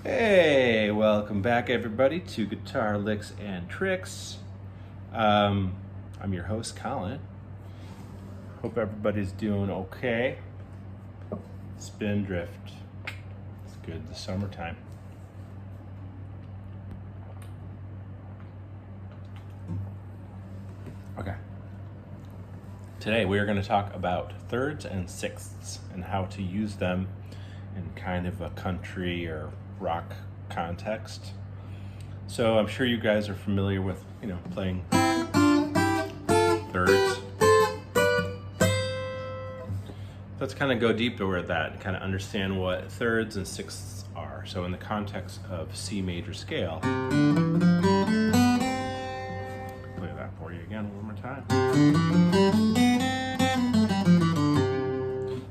Hey, welcome back everybody to Guitar Licks and Tricks. I'm your host, Colin. Hope everybody's doing okay. Spindrift. It's good, the summertime. Okay. Today we are going to talk about thirds and sixths and how to use them in kind of a country or rock context. So I'm sure you guys are familiar with, playing thirds. Let's kind of go deeper with that and kind of understand what thirds and sixths are. So in the context of C major scale, play that for you again one more time.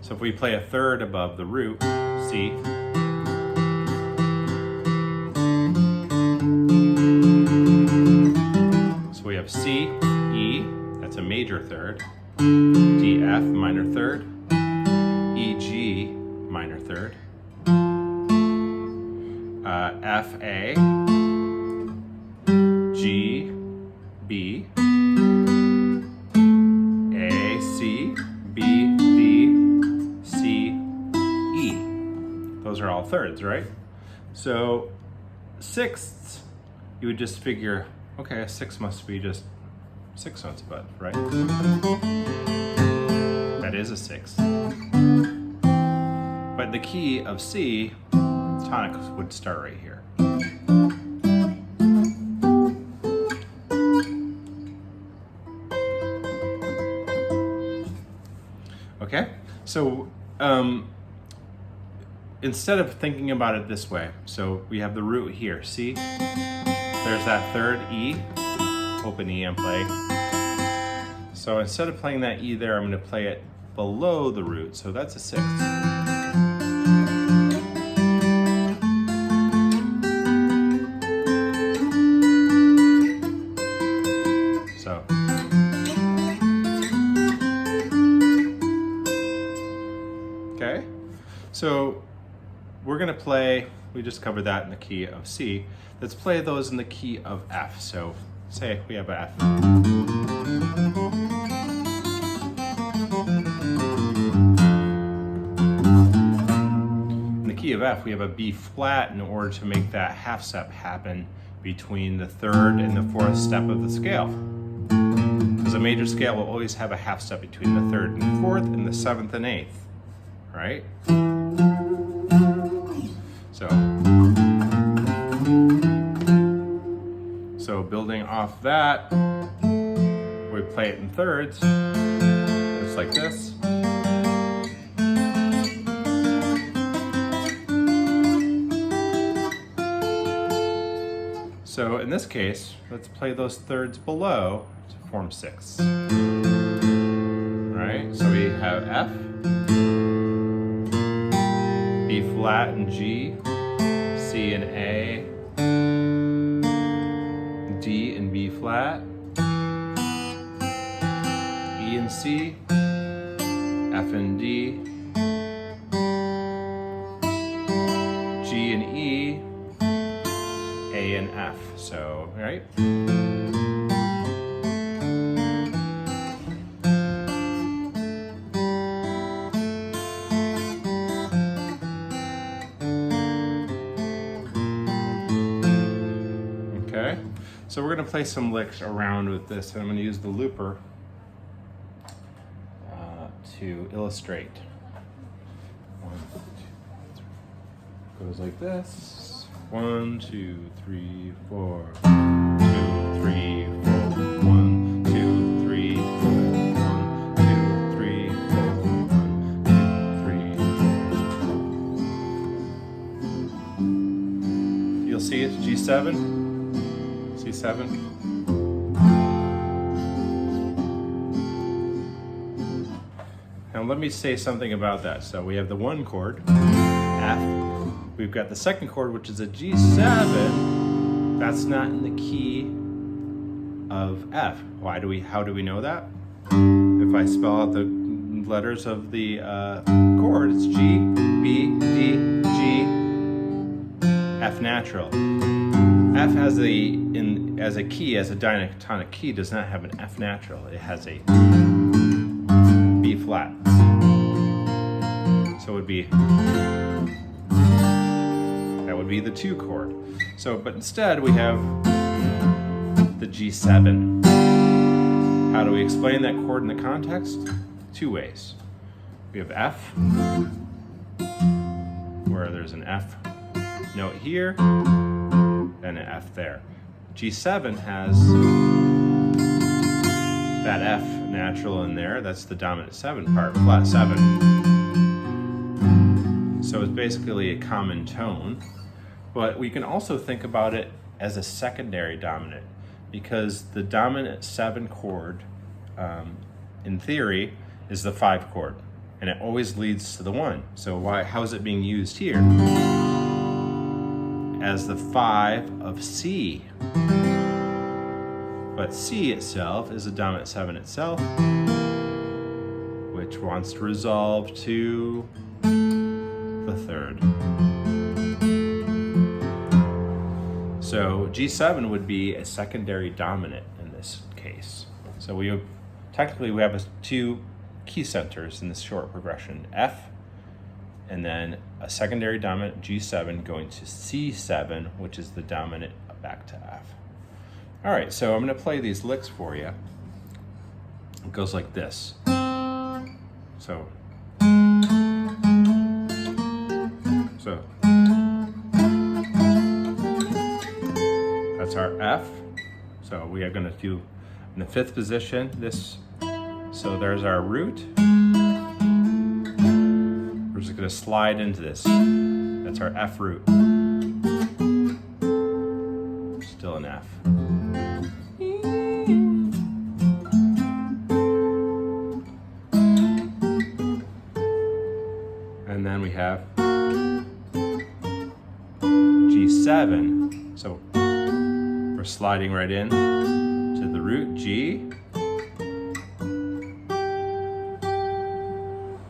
So if we play a third above the root, C, we have C, E, that's a major third, D, F, minor third, E, G, minor third, F, A, G, B, A, C, B, D, C, E. Those are all thirds, right? So sixths, you would just figure, okay, a sixth must be just 6 notes above, right? That is a sixth. But the key of C, tonic would start right here. Okay, so instead of thinking about it this way, so we have the root here, C. There's that third E, open E and play. So instead of playing that E there, I'm going to play it below the root. So that's a sixth. So. Okay. So we're going to play, we just covered that in the key of C. Let's play those in the key of F. So say we have an F. In the key of F, we have a B flat in order to make that half step happen between the third and the fourth step of the scale. Because a major scale will always have a half step between the third and fourth and the seventh and eighth, right? So building off that, we play it in thirds, just like this. So in this case, let's play those thirds below to form sixths. Right? So we have F, B flat and G, C and A, D and B flat, E and C, F and D, G and E, A and F. So, right? Okay, so we're going to play some licks around with this, and I'm going to use the looper to illustrate. 1, 2, 3. Goes like this. 1, 2, 3, 4. 2, 3, 4. 1, 2, 3, 4. 1, 2, 3, 4. 1, 2, 3, 4. You'll see it's G7. C7. Now let me say something about that. So we have the one chord, F. We've got the second chord, which is a G7. That's not in the key of F. How do we know that? If I spell out the letters of the chord, it's G, B, D, G, F natural. F has as a key, as a diatonic key, does not have an F natural. It has a B flat. So it would be, that would be the 2 chord. So, but instead we have the G7. How do we explain that chord in the context? 2 ways. We have F, where there's an F note here and an F there. G7 has that F natural in there. That's the dominant 7 part, flat 7. So it's basically a common tone. But we can also think about it as a secondary dominant, because the dominant 7 chord, in theory, is the 5 chord, and it always leads to the 1. So how is it being used here? As the 5 of C. But C itself is a dominant 7 itself, which wants to resolve to the 3rd. So G7 would be a secondary dominant in this case. So we have 2 key centers in this short progression, F, and then a secondary dominant G7 going to C7, which is the dominant back to F. All right, so I'm going to play these licks for you. It goes like this. So that's our F. So we are going to do in the 5th position this. So there's our root. We're just going to slide into this. That's our F root. Still an F. And then we have G7. So we're sliding right in to the root G.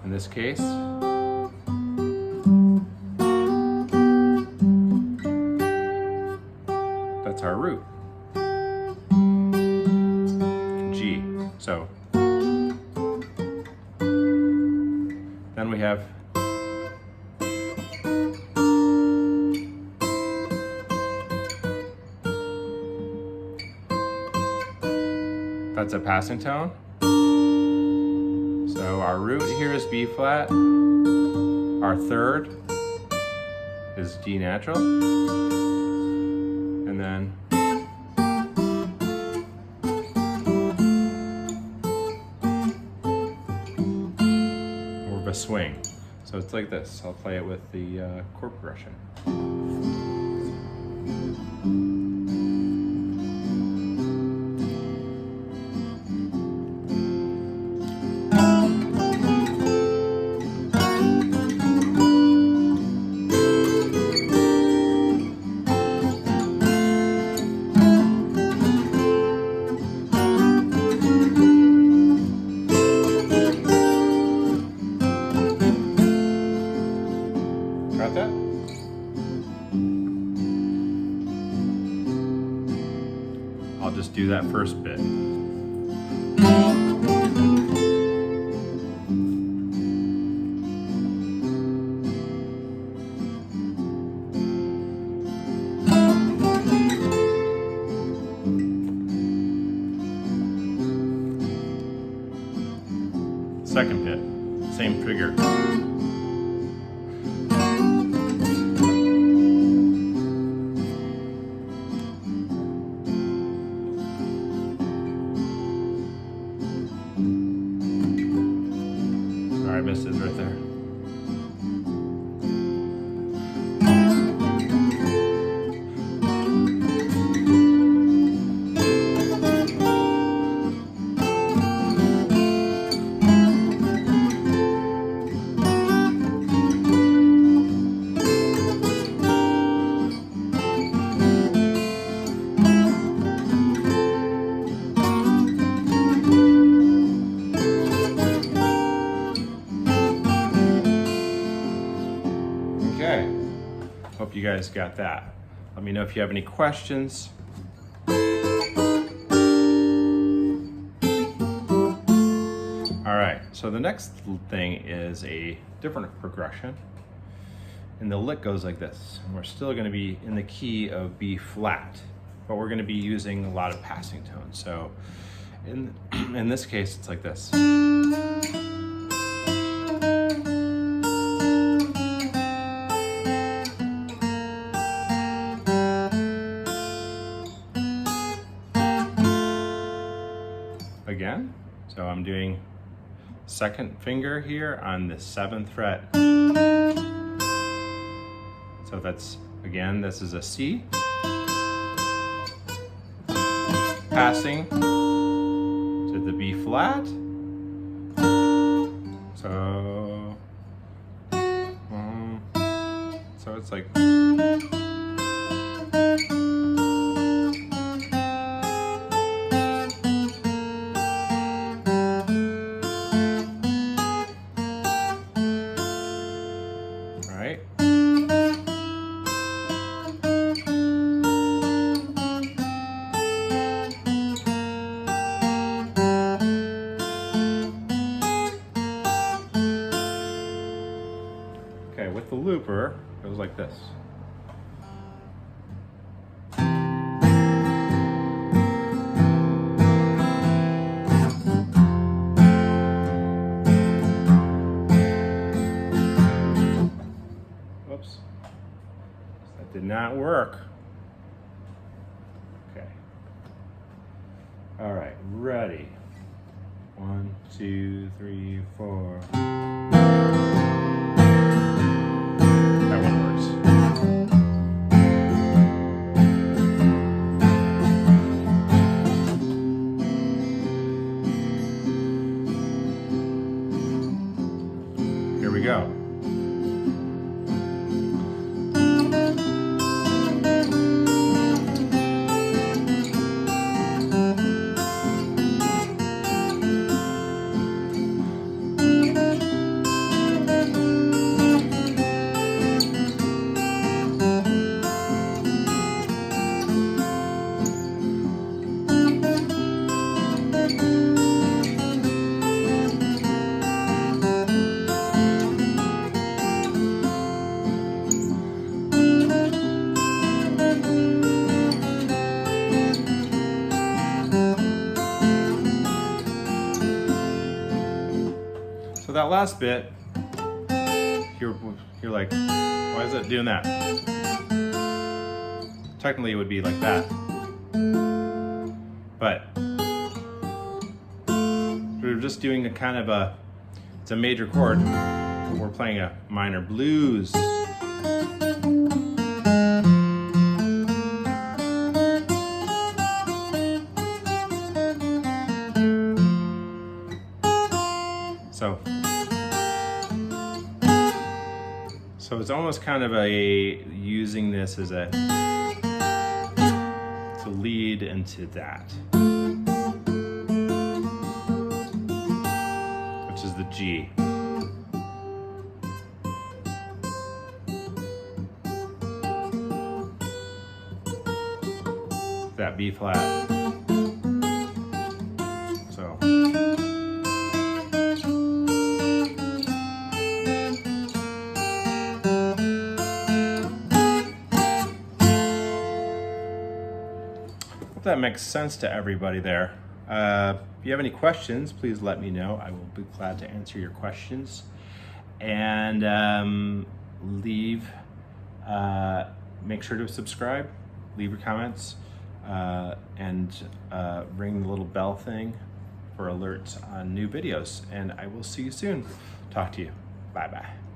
In this case, that's our root, G. So then we have that's a passing tone. So our root here is B flat. Our 3rd is D natural. And then more of a swing. So it's like this. I'll play it with the chord progression. Got that? I'll just do that first bit. Second bit, same trigger. I missed it right there. guys got that. Let me know if you have any questions. All right, so the next thing is a different progression. And the lick goes like this. And we're still gonna be in the key of B flat, but we're gonna be using a lot of passing tones. So in this case, it's like this. Again, so I'm doing second finger here on the 7th fret. So that's, again, this is a C. Passing to the B flat. So it's like, right? Okay, with the looper, it goes like this. Whoops, that did not work. Okay. All right, ready. 1, 2, 3, 4. That one works. Here we go. So that last bit, you're like, why is it doing that? Technically it would be like that. But we're just doing a kind of a, it's a major chord. We're playing a minor blues. So it's almost kind of a, using this as a, to lead into that, which is the G. That B flat. So. Hope that makes sense to everybody there. If you have any questions, please let me know. I will be glad to answer your questions. And make sure to subscribe, leave your comments, and ring the little bell thing for alerts on new videos. And I will see you soon. Talk to you. Bye-bye.